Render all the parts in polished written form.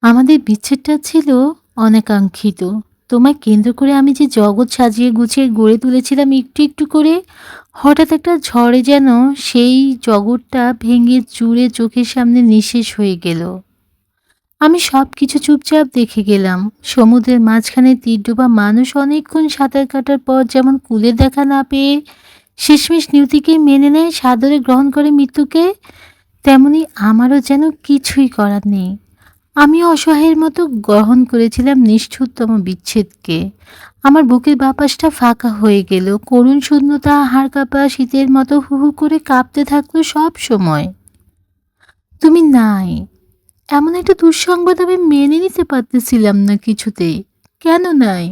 আমাদের বিচ্ছেদটা ছিল অনাকাঙ্ক্ষিত। তোমায় কেন্দ্র করে আমি যে জগৎ সাজিয়ে গুছিয়ে গড়ে তুলেছিলাম একটু, একটু করে, হঠাৎ একটা ঝড়ে যেন সেই জগৎটা ভেঙে চুরে চোখের সামনে নিঃশেষ হয়ে গেল। আমি সবকিছু চুপচাপ দেখে গেলাম। সমুদ্রের মাঝখানে তীরডোবা মানুষ অনেকক্ষণ সাঁতার কাটার পর যেমন কূলের দেখা না পেয়ে শেষমেশ নিয়তিকে মেনে নেয়, সাদরে গ্রহণ করে মৃত্যুকে, তেমনি আমারও যেন কিছুই করার নেই। আমিও অসহায়ের মতো গ্রহণ করেছিলাম নিষ্ঠুরতম বিচ্ছেদকে। আমার বুকের বাপাসটা ফাঁকা হয়ে গেল, করুণ শূন্যতা হাড় কাঁপা শীতের মতো হু হু করে কাঁপতে থাকলো সব সময়। তুমি নাই, এমন একটা দুঃসংবাদ আমি মেনে নিতে পারতেছিলাম না কিছুতেই। কেন নাই?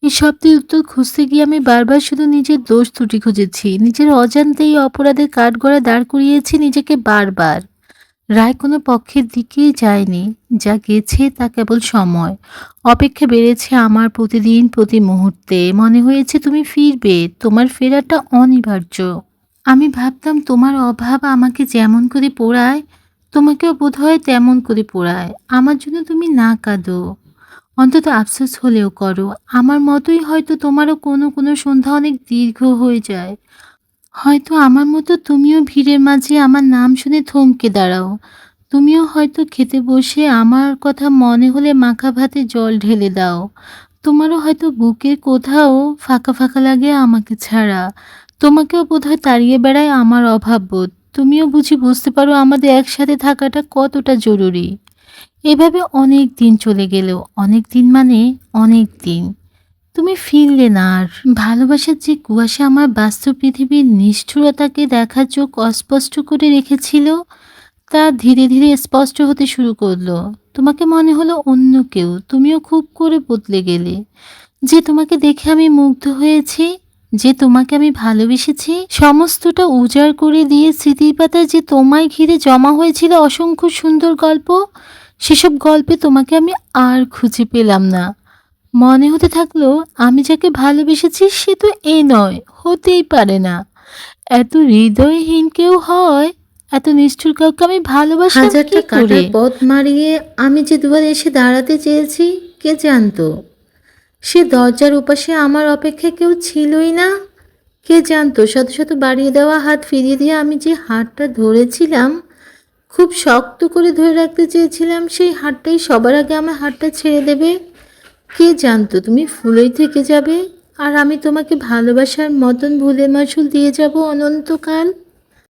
এই শব্দের উত্তর খুঁজতে গিয়ে আমি বারবার শুধু নিজের দোষ ত্রুটি খুঁজেছি, নিজের অজান্তেই অপরাধের কাঠগড়ায় দাঁড় করিয়েছি নিজেকে বারবার। রায় কোনো পক্ষের দিকেই যায়নি, যা গেছে তা কেবল সময়। অপেক্ষা বেড়েছে আমার প্রতিদিন প্রতি মুহূর্তে, মনে হয়েছে তুমি ফিরবে, তোমার ফেরাটা অনিবার্য। আমি ভাবতাম তোমার অভাব আমাকে যেমন করে পোড়ায়, তোমাকেও বোধহয় তেমন করে পোড়ায়। আমার জন্য তুমি না কাঁদো, অন্তত আফসোস হলেও করো। আমার মতোই হয়তো তোমারও কোনো কোনো সন্ধ্যা অনেক দীর্ঘ হয়ে যায়। হয়তো আমার মতো তুমিও ভিড়ের মাঝে আমার নাম শুনে থমকে দাঁড়াও। তুমিও হয়তো খেতে বসে আমার কথা মনে হলে মাখা ভাতে জল ঢেলে দাও। তোমারও হয়তো বুকের কোথাও ফাঁকা ফাঁকা লাগে আমাকে ছাড়া। তোমাকেও বোধহয় তাড়িয়ে বেড়ায় আমার অভাববোধ। তুমিও বুঝি বুঝতে পারো আমাদের একসাথে থাকাটা কতটা জরুরি। এভাবে অনেক দিন চলে গেল, অনেক দিন মানে অনেক দিন। তুমি ফিরলে না আর। ভালোবাসার যে কুয়াশা আমার বাস্তব পৃথিবীর নিষ্ঠুরতাকে দেখার চোখ অস্পষ্ট করে রেখেছিল, তা ধীরে ধীরে স্পষ্ট হতে শুরু করলো। তোমাকে মনে হলো অন্য কেউ, তুমিও খুব করে বদলে গেলে। যে তোমাকে দেখে আমি মুগ্ধ হয়েছি, যে তোমাকে আমি ভালোবেসেছি, সমস্তটা উজাড় করে দিয়ে স্মৃতির পাতায় যে তোমায় ঘিরে জমা হয়েছিল অসংখ্য সুন্দর গল্প, সেসব গল্পে তোমাকে আমি আর খুঁজে পেলাম না। মনে হতে থাকলো আমি যাকে ভালোবেসেছি সে তো এ নয়, হতেই পারে না। এত হৃদয়হীন কেউ হয়, এত নিষ্ঠুর কাউকে আমি ভালোবাসলাম কি হাজারটা করে? কাঁটার পথ মারিয়ে আমি যে দুয়ারে এসে দাঁড়াতে চেয়েছি, কে জানতো সে দরজার ওপাশে আমার অপেক্ষায় কেউ ছিলই না। কে জানতো শত শত বাড়িয়ে দেওয়া হাত ফিরিয়ে দিয়ে আমি যে হাতটা ধরেছিলাম, খুব শক্ত করে ধরে রাখতে চেয়েছিলাম, সেই হাতটাই সবার আগে আমার হাতটা ছেড়ে দেবে। কে জানতো তুমি ফুলই থেকে যাবে, আর আমি তোমাকে ভালোবাসার মতন ভুলে মাসুল দিয়ে যাব অনন্তকাল।